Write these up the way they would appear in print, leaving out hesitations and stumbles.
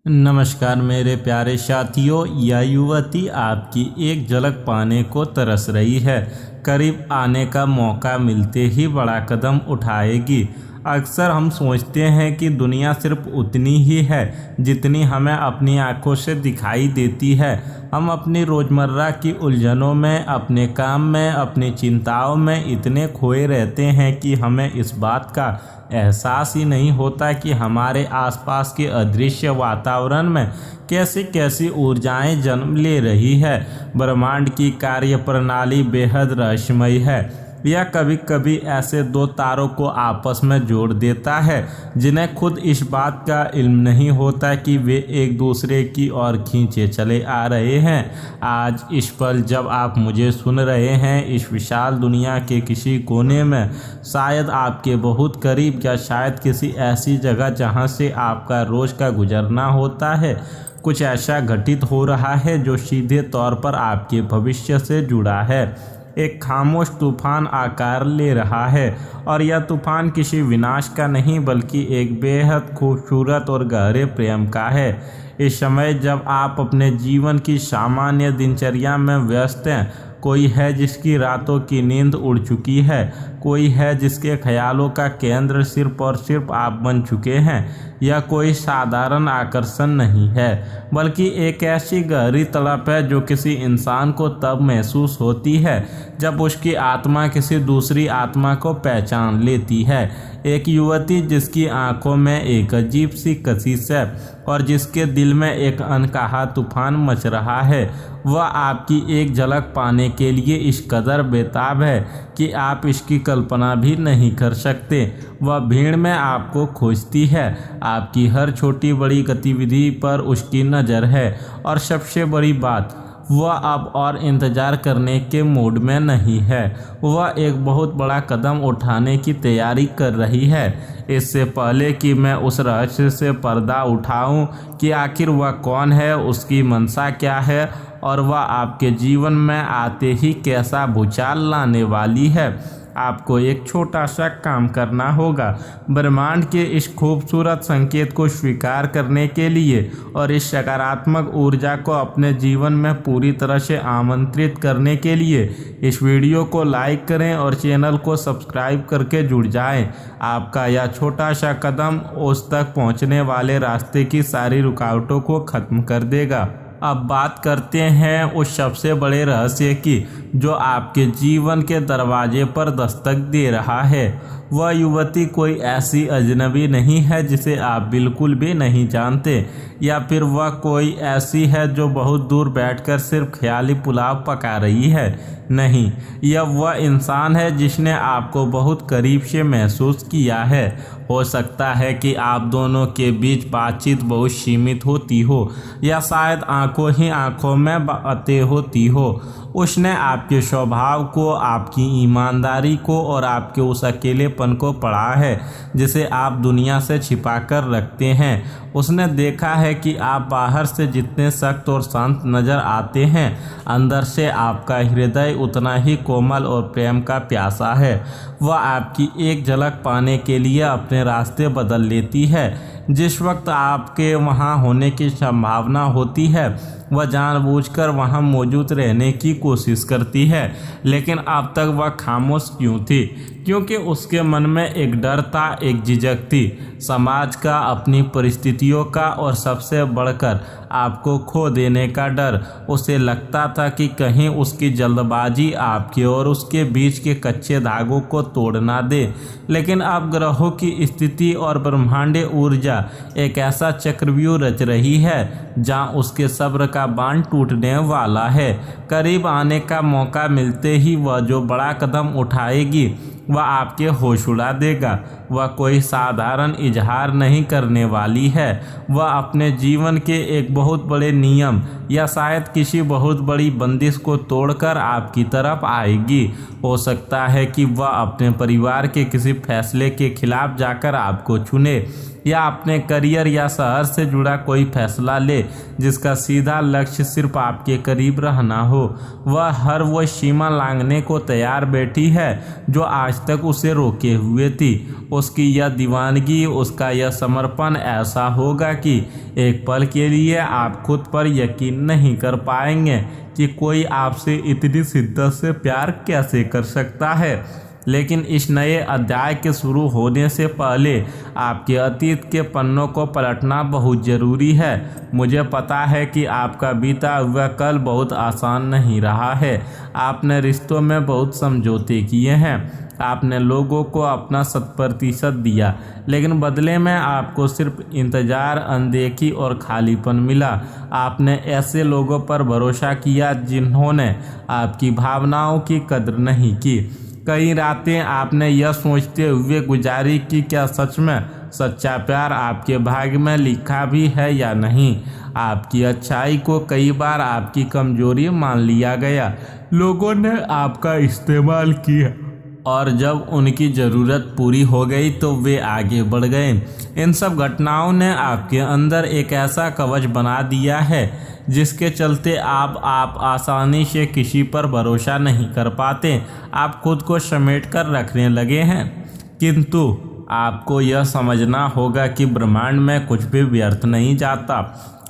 नमस्कार मेरे प्यारे साथियों। यह युवती आपकी एक झलक पाने को तरस रही है। करीब आने का मौका मिलते ही बड़ा कदम उठाएगी। अक्सर हम सोचते हैं कि दुनिया सिर्फ उतनी ही है जितनी हमें अपनी आंखों से दिखाई देती है। हम अपनी रोज़मर्रा की उलझनों में, अपने काम में, अपनी चिंताओं में इतने खोए रहते हैं कि हमें इस बात का एहसास ही नहीं होता कि हमारे आसपास के अदृश्य वातावरण में कैसी कैसी ऊर्जाएं जन्म ले रही है। ब्रह्मांड की कार्य प्रणाली बेहद रहस्यमयी है। यह कभी कभी ऐसे दो तारों को आपस में जोड़ देता है जिन्हें खुद इस बात का इल्म नहीं होता कि वे एक दूसरे की ओर खींचे चले आ रहे हैं। आज इस पल जब आप मुझे सुन रहे हैं, इस विशाल दुनिया के किसी कोने में, शायद आपके बहुत करीब, या शायद किसी ऐसी जगह जहां से आपका रोज का गुजरना होता है, कुछ ऐसा घटित हो रहा है जो सीधे तौर पर आपके भविष्य से जुड़ा है। एक खामोश तूफान आकार ले रहा है, और यह तूफान किसी विनाश का नहीं बल्कि एक बेहद खूबसूरत और गहरे प्रेम का है। इस समय जब आप अपने जीवन की सामान्य दिनचर्या में व्यस्त हैं, कोई है जिसकी रातों की नींद उड़ चुकी है, कोई है जिसके ख्यालों का केंद्र सिर्फ और सिर्फ आप बन चुके हैं। यह कोई साधारण आकर्षण नहीं है, बल्कि एक ऐसी गहरी तड़प है जो किसी इंसान को तब महसूस होती है जब उसकी आत्मा किसी दूसरी आत्मा को पहचान लेती है। एक युवती जिसकी आंखों में एक अजीब सी कशिश है और जिसके दिल में एक अनकहा तूफान मच रहा है, वह आपकी एक झलक पाने के लिए इस कदर बेताब है कि आप इसकी कल्पना भी नहीं कर सकते। वह भीड़ में आपको खोजती है, आपकी हर छोटी बड़ी गतिविधि पर उसकी नज़र है, और सबसे बड़ी बात, वह अब और इंतज़ार करने के मूड में नहीं है। वह एक बहुत बड़ा कदम उठाने की तैयारी कर रही है। इससे पहले कि मैं उस रहस्य से पर्दा उठाऊं कि आखिर वह कौन है, उसकी मंशा क्या है, और वह आपके जीवन में आते ही कैसा भूचाल लाने वाली है, आपको एक छोटा सा काम करना होगा। ब्रह्मांड के इस खूबसूरत संकेत को स्वीकार करने के लिए और इस सकारात्मक ऊर्जा को अपने जीवन में पूरी तरह से आमंत्रित करने के लिए इस वीडियो को लाइक करें और चैनल को सब्सक्राइब करके जुड़ जाएं। आपका यह छोटा सा कदम उस तक पहुंचने वाले रास्ते की सारी रुकावटों को ख़त्म कर देगा। अब बात करते हैं उस सबसे बड़े रहस्य की जो आपके जीवन के दरवाजे पर दस्तक दे रहा है। वह युवती कोई ऐसी अजनबी नहीं है जिसे आप बिल्कुल भी नहीं जानते, या फिर वह कोई ऐसी है जो बहुत दूर बैठकर सिर्फ ख्याली पुलाव पका रही है। नहीं, यह वह इंसान है जिसने आपको बहुत करीब से महसूस किया है। हो सकता है कि आप दोनों के बीच बातचीत बहुत सीमित होती हो, या शायद आंखों ही आंखों में बातें होती हो। उसने आपके स्वभाव को, आपकी ईमानदारी को और आपके उस अकेलेपन को पढ़ा है जिसे आप दुनिया से छिपा कर रखते हैं। उसने देखा है कि आप बाहर से जितने सख्त और शांत नज़र आते हैं, अंदर से आपका हृदय उतना ही कोमल और प्रेम का प्यासा है। वह आपकी एक झलक पाने के लिए अपने रास्ते बदल लेती है। जिस वक्त आपके वहाँ होने की संभावना होती है, वह जानबूझकर वहाँ मौजूद रहने की कोशिश करती है। लेकिन अब तक वह खामोश क्यों थी? क्योंकि उसके मन में एक डर था, एक झिझक थी, समाज का, अपनी परिस्थितियों का, और सबसे बढ़कर आपको खो देने का डर। उसे लगता था कि कहीं उसकी जल्दबाजी आपके और उसके बीच के कच्चे धागों को तोड़ ना दे। लेकिन अब ग्रहों की स्थिति और ब्रह्मांडीय ऊर्जा एक ऐसा चक्रव्यूह रच रही है जहां उसके सब्र का बांध टूटने वाला है। करीब आने का मौका मिलते ही वह जो बड़ा कदम उठाएगी, वह आपके होश उड़ा देगा। वह कोई साधारण इजहार नहीं करने वाली है। वह अपने जीवन के एक बहुत बड़े नियम, या शायद किसी बहुत बड़ी बंदिश को तोड़कर आपकी तरफ आएगी। हो सकता है कि वह अपने परिवार के किसी फैसले के खिलाफ जाकर आपको चुने, या अपने करियर या शहर से जुड़ा कोई फैसला ले जिसका सीधा लक्ष्य सिर्फ आपके करीब रहना हो। वह हर वो सीमा लांघने को तैयार बैठी है जो आज तक उसे रोके हुए थी। उसकी यह दीवानगी, उसका यह समर्पण ऐसा होगा कि एक पल के लिए आप खुद पर यकीन नहीं कर पाएंगे कि कोई आपसे इतनी शिद्दत से प्यार कैसे कर सकता है। लेकिन इस नए अध्याय के शुरू होने से पहले आपके अतीत के पन्नों को पलटना बहुत ज़रूरी है। मुझे पता है कि आपका बीता हुआ कल बहुत आसान नहीं रहा है। आपने रिश्तों में बहुत समझौते किए हैं, आपने लोगों को अपना 100% दिया, लेकिन बदले में आपको सिर्फ इंतज़ार, अनदेखी और खालीपन मिला। आपने ऐसे लोगों पर भरोसा किया जिन्होंने आपकी भावनाओं की कदर नहीं की। कई रातें आपने यह सोचते हुए गुजारी कि क्या सच में सच्चा प्यार आपके भाग्य में लिखा भी है या नहीं। आपकी अच्छाई को कई बार आपकी कमजोरी मान लिया गया। लोगों ने आपका इस्तेमाल किया और जब उनकी ज़रूरत पूरी हो गई तो वे आगे बढ़ गए। इन सब घटनाओं ने आपके अंदर एक ऐसा कवच बना दिया है जिसके चलते आप आसानी से किसी पर भरोसा नहीं कर पाते। आप खुद को समेट कर रखने लगे हैं, किंतु आपको यह समझना होगा कि ब्रह्मांड में कुछ भी व्यर्थ नहीं जाता।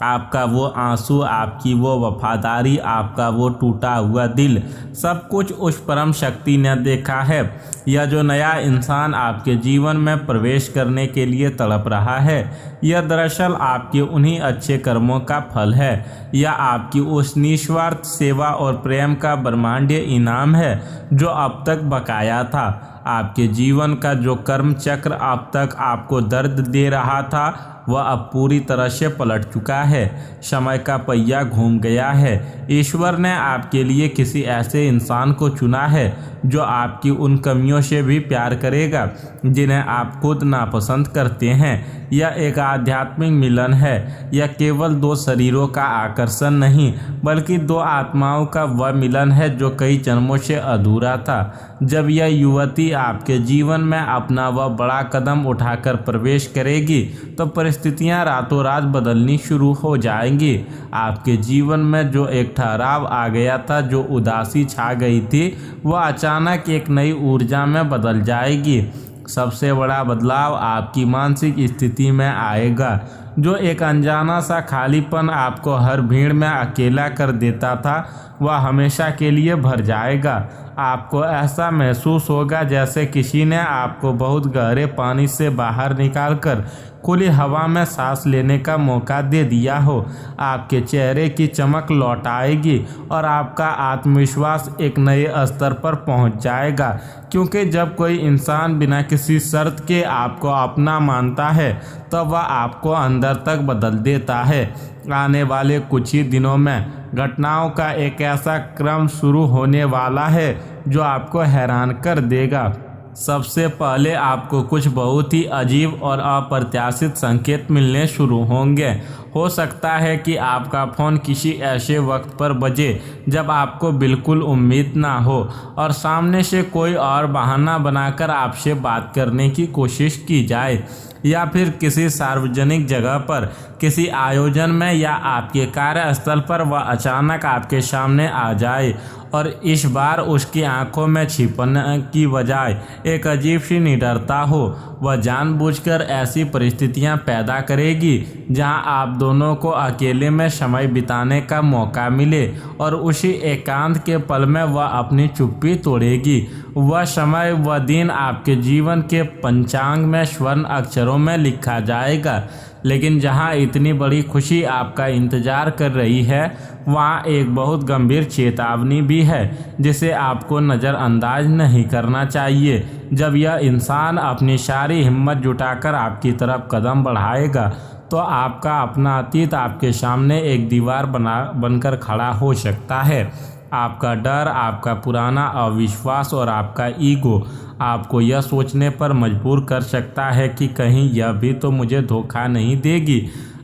आपका वो आंसू, आपकी वो वफादारी, आपका वो टूटा हुआ दिल, सब कुछ उस परम शक्ति ने देखा है। यह जो नया इंसान आपके जीवन में प्रवेश करने के लिए तड़प रहा है, यह दरअसल आपके उन्हीं अच्छे कर्मों का फल है। यह आपकी उस निस्वार्थ सेवा और प्रेम का ब्रह्मांडीय इनाम है जो अब तक बकाया था। आपके जीवन का जो कर्म चक्र अब तक आपको दर्द दे रहा था, वह अब पूरी तरह से पलट चुका है। समय का पहिया घूम गया है। ईश्वर ने आपके लिए किसी ऐसे इंसान को चुना है जो आपकी उन कमियों से भी प्यार करेगा जिन्हें आप खुद नापसंद करते हैं। यह एक आध्यात्मिक मिलन है। यह केवल दो शरीरों का आकर्षण नहीं, बल्कि दो आत्माओं का वह मिलन है जो कई जन्मों से अधूरा था। जब यह युवती आपके जीवन में अपना वह बड़ा कदम उठाकर प्रवेश करेगी तो परिस्थितियां रातों रात बदलनी शुरू हो जाएंगी। आपके जीवन में जो एक ठहराव आ गया था, जो उदासी छा गई थी, वह अचानक एक नई ऊर्जा में बदल जाएगी। सबसे बड़ा बदलाव आपकी मानसिक स्थिति में आएगा। जो एक अनजाना सा खालीपन आपको हर भीड़ में अकेला कर देता था, वह हमेशा के लिए भर जाएगा। आपको ऐसा महसूस होगा जैसे किसी ने आपको बहुत गहरे पानी से बाहर निकालकर खुली हवा में सांस लेने का मौका दे दिया हो। आपके चेहरे की चमक लौट आएगी और आपका आत्मविश्वास एक नए स्तर पर पहुंच जाएगा, क्योंकि जब कोई इंसान बिना किसी शर्त के आपको अपना मानता है तब वह आपको अंदर तक बदल देता है। आने वाले कुछ ही दिनों में घटनाओं का एक ऐसा क्रम शुरू होने वाला है जो आपको हैरान कर देगा। सबसे पहले आपको कुछ बहुत ही अजीब और अप्रत्याशित संकेत मिलने शुरू होंगे। हो सकता है कि आपका फ़ोन किसी ऐसे वक्त पर बजे जब आपको बिल्कुल उम्मीद ना हो और सामने से कोई और बहाना बनाकर आपसे बात करने की कोशिश की जाए, या फिर किसी सार्वजनिक जगह पर, किसी आयोजन में या आपके कार्यस्थल पर वह अचानक आपके सामने आ जाए और इस बार उसकी आंखों में छिपने की बजाय एक अजीब सी निडरता हो। वह जानबूझकर ऐसी परिस्थितियां पैदा करेगी जहां आप दोनों को अकेले में समय बिताने का मौका मिले और उसी एकांत के पल में वह अपनी चुप्पी तोड़ेगी। वह समय, वह दिन आपके जीवन के पंचांग में स्वर्ण अक्षरों में लिखा जाएगा। लेकिन जहां इतनी बड़ी खुशी आपका इंतजार कर रही है, वहां एक बहुत गंभीर चेतावनी भी है जिसे आपको नज़रअंदाज नहीं करना चाहिए। जब यह इंसान अपनी सारी हिम्मत जुटाकर आपकी तरफ कदम बढ़ाएगा तो आपका अपना अतीत आपके सामने एक दीवार बनकर खड़ा हो सकता है। आपका डर, आपका पुराना अविश्वास और आपका ईगो आपको यह सोचने पर मजबूर कर सकता है कि कहीं यह भी तो मुझे धोखा नहीं देगी।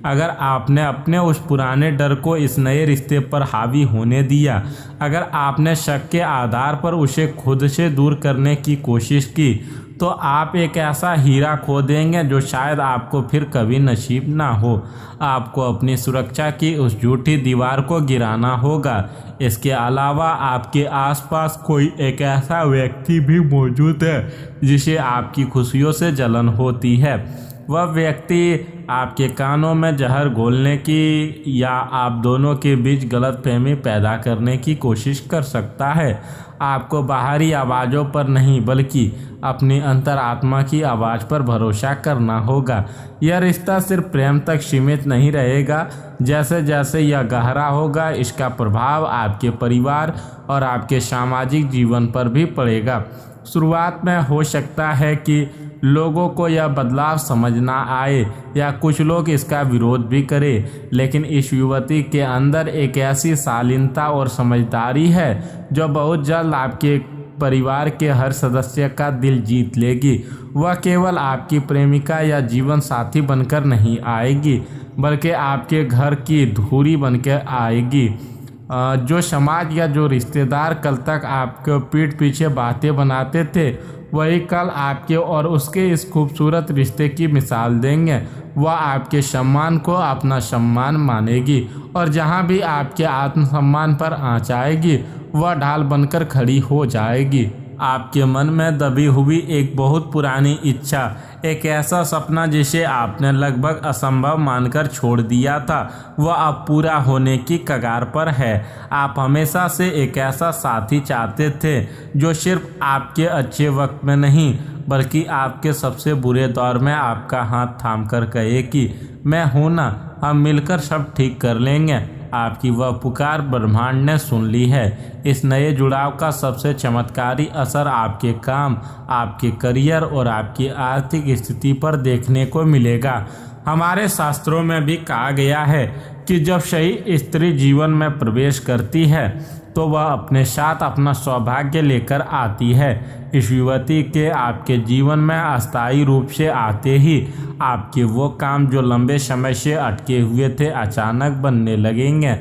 अगर आपने अपने उस पुराने डर को इस नए रिश्ते पर हावी होने दिया, अगर आपने शक के आधार पर उसे खुद से दूर करने की कोशिश की, तो आप एक ऐसा हीरा खो देंगे जो शायद आपको फिर कभी नसीब ना हो। आपको अपनी सुरक्षा की उस झूठी दीवार को गिराना होगा। इसके अलावा आपके आसपास कोई एक ऐसा व्यक्ति भी मौजूद है जिसे आपकी खुशियों से जलन होती है। वह व्यक्ति आपके कानों में जहर घोलने की या आप दोनों के बीच गलतफहमी पैदा करने की कोशिश कर सकता है। आपको बाहरी आवाज़ों पर नहीं बल्कि अपनी अंतरात्मा की आवाज़ पर भरोसा करना होगा। यह रिश्ता सिर्फ प्रेम तक सीमित नहीं रहेगा। जैसे जैसे यह गहरा होगा, इसका प्रभाव आपके परिवार और आपके सामाजिक जीवन पर भी पड़ेगा। शुरुआत में हो सकता है कि लोगों को यह बदलाव समझ ना आए या कुछ लोग इसका विरोध भी करें, लेकिन इस युवती के अंदर एक ऐसी शालीनता और समझदारी है जो बहुत जल्द आपके परिवार के हर सदस्य का दिल जीत लेगी। वह केवल आपकी प्रेमिका या जीवन साथी बनकर नहीं आएगी, बल्कि आपके घर की धूरी बनकर आएगी। जो समाज या जो रिश्तेदार कल तक आपके पीठ पीछे बातें बनाते थे, वही कल आपके और उसके इस खूबसूरत रिश्ते की मिसाल देंगे। वह आपके सम्मान को अपना सम्मान मानेगी और जहाँ भी आपके आत्मसम्मान पर आँच आएगी, वह ढाल बनकर खड़ी हो जाएगी। आपके मन में दबी हुई एक बहुत पुरानी इच्छा, एक ऐसा सपना जिसे आपने लगभग असंभव मानकर छोड़ दिया था, वह अब पूरा होने की कगार पर है। आप हमेशा से एक ऐसा साथी चाहते थे जो सिर्फ आपके अच्छे वक्त में नहीं बल्कि आपके सबसे बुरे दौर में आपका हाथ थाम कर कहे कि मैं हूँ ना, हम मिलकर सब ठीक कर लेंगे। आपकी वह पुकार ब्रह्मांड ने सुन ली है। इस नए जुड़ाव का सबसे चमत्कारी असर आपके काम, आपके करियर और आपकी आर्थिक स्थिति पर देखने को मिलेगा। हमारे शास्त्रों में भी कहा गया है कि जब सही स्त्री जीवन में प्रवेश करती है तो वह अपने साथ अपना सौभाग्य लेकर आती है। इस युवती के आपके जीवन में अस्थायी रूप से आते ही आपके वो काम जो लंबे समय से अटके हुए थे अचानक बनने लगेंगे।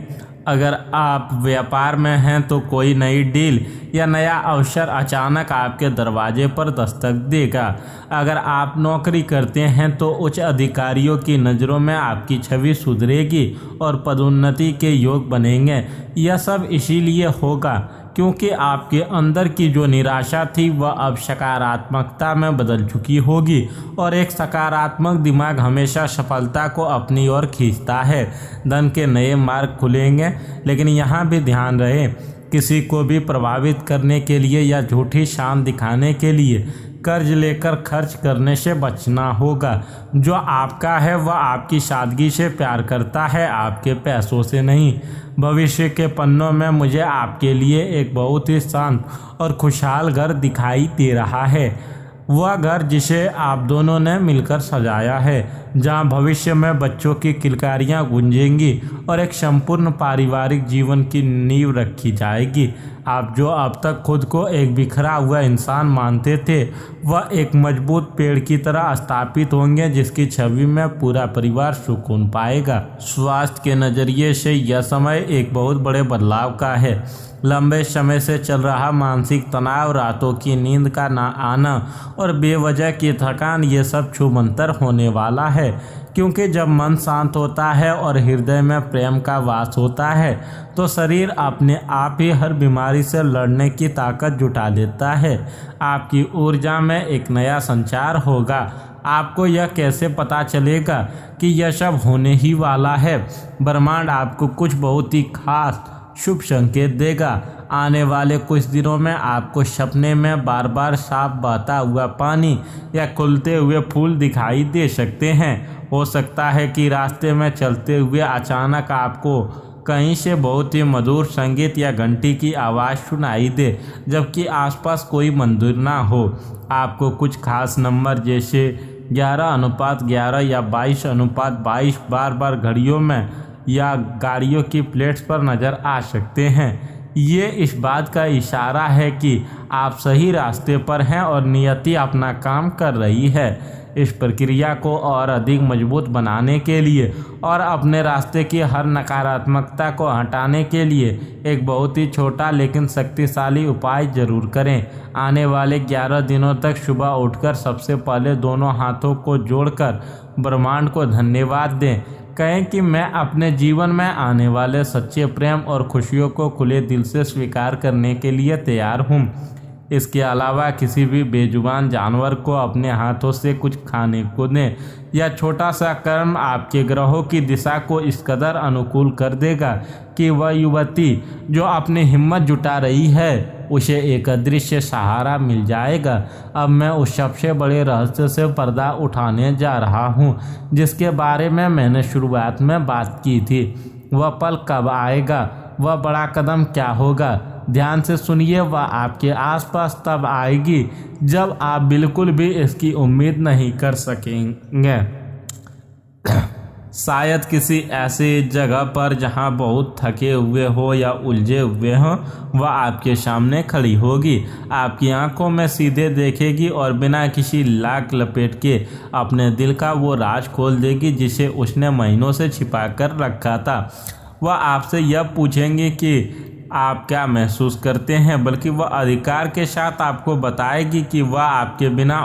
अगर आप व्यापार में हैं तो कोई नई डील या नया अवसर अचानक आपके दरवाजे पर दस्तक देगा। अगर आप नौकरी करते हैं तो उच्च अधिकारियों की नज़रों में आपकी छवि सुधरेगी और पदोन्नति के योग बनेंगे। यह सब इसीलिए होगा क्योंकि आपके अंदर की जो निराशा थी वह अब सकारात्मकता में बदल चुकी होगी और एक सकारात्मक दिमाग हमेशा सफलता को अपनी ओर खींचता है। धन के नए मार्ग खुलेंगे, लेकिन यहाँ भी ध्यान रहे, किसी को भी प्रभावित करने के लिए या झूठी शान दिखाने के लिए कर्ज लेकर खर्च करने से बचना होगा। जो आपका है वह आपकी सादगी से प्यार करता है, आपके पैसों से नहीं। भविष्य के पन्नों में मुझे आपके लिए एक बहुत ही शांत और खुशहाल घर दिखाई दे रहा है। वह घर जिसे आप दोनों ने मिलकर सजाया है, जहां भविष्य में बच्चों की किलकारियां गूंजेंगी और एक संपूर्ण पारिवारिक जीवन की नींव रखी जाएगी। आप जो अब तक खुद को एक बिखरा हुआ इंसान मानते थे, वह एक मजबूत पेड़ की तरह स्थापित होंगे जिसकी छवि में पूरा परिवार सुकून पाएगा। स्वास्थ्य के नज़रिए से यह समय एक बहुत बड़े बदलाव का है। लंबे समय से चल रहा मानसिक तनाव, रातों की नींद का ना आना और बेवजह की थकान, ये सब छूमंतर होने वाला है। क्योंकि जब मन शांत होता है और हृदय में प्रेम का वास होता है तो शरीर अपने आप ही हर बीमारी से लड़ने की ताकत जुटा लेता है। आपकी ऊर्जा में एक नया संचार होगा। आपको यह कैसे पता चलेगा कि यह सब होने ही वाला है? ब्रह्मांड आपको कुछ बहुत ही खास शुभ संकेत देगा। आने वाले कुछ दिनों में आपको सपने में बार बार साफ बहता हुआ पानी या खुलते हुए फूल दिखाई दे सकते हैं। हो सकता है कि रास्ते में चलते हुए अचानक आपको कहीं से बहुत ही मधुर संगीत या घंटी की आवाज़ सुनाई दे, जबकि आसपास कोई मंदिर ना हो। आपको कुछ खास नंबर जैसे 11:11 या 22:22 बार बार घड़ियों में या गाड़ियों की प्लेट्स पर नज़र आ सकते हैं। ये इस बात का इशारा है कि आप सही रास्ते पर हैं और नियति अपना काम कर रही है। इस प्रक्रिया को और अधिक मजबूत बनाने के लिए और अपने रास्ते की हर नकारात्मकता को हटाने के लिए एक बहुत ही छोटा लेकिन शक्तिशाली उपाय जरूर करें। आने वाले 11 दिनों तक सुबह उठकर सबसे पहले दोनों हाथों को जोड़कर ब्रह्मांड को धन्यवाद दें। कहें कि मैं अपने जीवन में आने वाले सच्चे प्रेम और खुशियों को खुले दिल से स्वीकार करने के लिए तैयार हूँ। इसके अलावा किसी भी बेजुबान जानवर को अपने हाथों से कुछ खाने को दें। यह छोटा सा कर्म आपके ग्रहों की दिशा को इस कदर अनुकूल कर देगा कि वह युवती जो अपनी हिम्मत जुटा रही है उसे एक अदृश्य सहारा मिल जाएगा। अब मैं उस सबसे बड़े रहस्य से पर्दा उठाने जा रहा हूँ जिसके बारे में मैंने शुरुआत में बात की थी। वह पल कब आएगा, वह बड़ा कदम क्या होगा? ध्यान से सुनिए, वह आपके आसपास तब आएगी जब आप बिल्कुल भी इसकी उम्मीद नहीं कर सकेंगे। शायद किसी ऐसी जगह पर जहां बहुत थके हुए हो या उलझे हुए हो, वह आपके सामने खड़ी होगी, आपकी आंखों में सीधे देखेगी और बिना किसी लाक लपेट के अपने दिल का वो राज खोल देगी जिसे उसने महीनों से छिपा कर रखा था। वह आपसे यह पूछेंगे कि आप क्या महसूस करते हैं, बल्कि वह अधिकार के साथ आपको बताएगी कि वह आपके बिना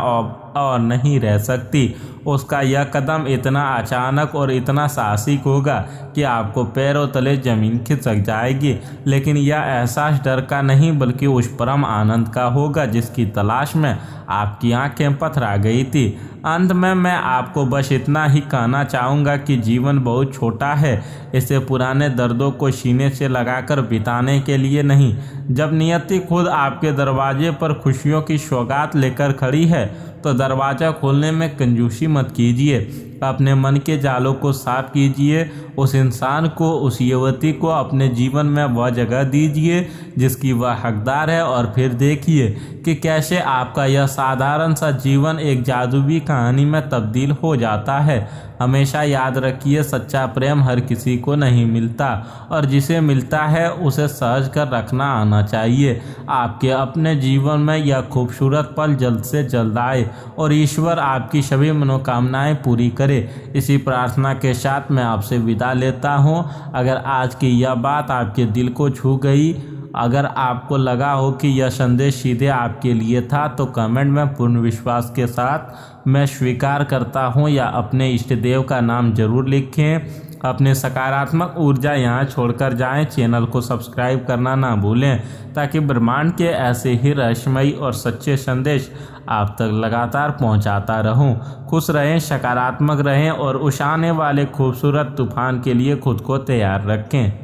और नहीं रह सकती। उसका यह कदम इतना अचानक और इतना साहसिक होगा कि आपको पैरों तले जमीन खिसक जाएगी, लेकिन यह एहसास डर का नहीं बल्कि उस परम आनंद का होगा जिसकी तलाश में आपकी आंखें पथरा गई थी। अंत में मैं आपको बस इतना ही कहना चाहूँगा कि जीवन बहुत छोटा है, इसे पुराने दर्दों को सीने से लगाकर बिताने के लिए नहीं। जब नियति खुद आपके दरवाजे पर खुशियों की सौगात लेकर खड़ी है तो दरवाज़ा खोलने में कंजूसी मत कीजिए। अपने मन के जालों को साफ कीजिए, उस इंसान को, उस युवती को अपने जीवन में वह जगह दीजिए जिसकी वह हकदार है और फिर देखिए कि कैसे आपका यह साधारण सा जीवन एक जादुई कहानी में तब्दील हो जाता है। हमेशा याद रखिए, सच्चा प्रेम हर किसी को नहीं मिलता और जिसे मिलता है उसे सहज कर रखना आना चाहिए। आपके अपने जीवन में यह खूबसूरत पल जल्द से जल्द आए और ईश्वर आपकी सभी मनोकामनाएं पूरी करे। इसी प्रार्थना के साथ मैं आपसे विदा लेता हूं। अगर आज की यह बात आपके दिल को छू गई, अगर आपको लगा हो कि यह संदेश सीधे आपके लिए था, तो कमेंट में पूर्ण विश्वास के साथ मैं स्वीकार करता हूं या अपने इष्ट देव का नाम जरूर लिखें। अपने सकारात्मक ऊर्जा यहाँ छोड़कर जाएं। चैनल को सब्सक्राइब करना ना भूलें ताकि ब्रह्मांड के ऐसे ही रहस्यमयी और सच्चे संदेश आप तक लगातार पहुँचाता रहूं। खुश रहें, सकारात्मक रहें और उस आने वाले खूबसूरत तूफान के लिए खुद को तैयार रखें।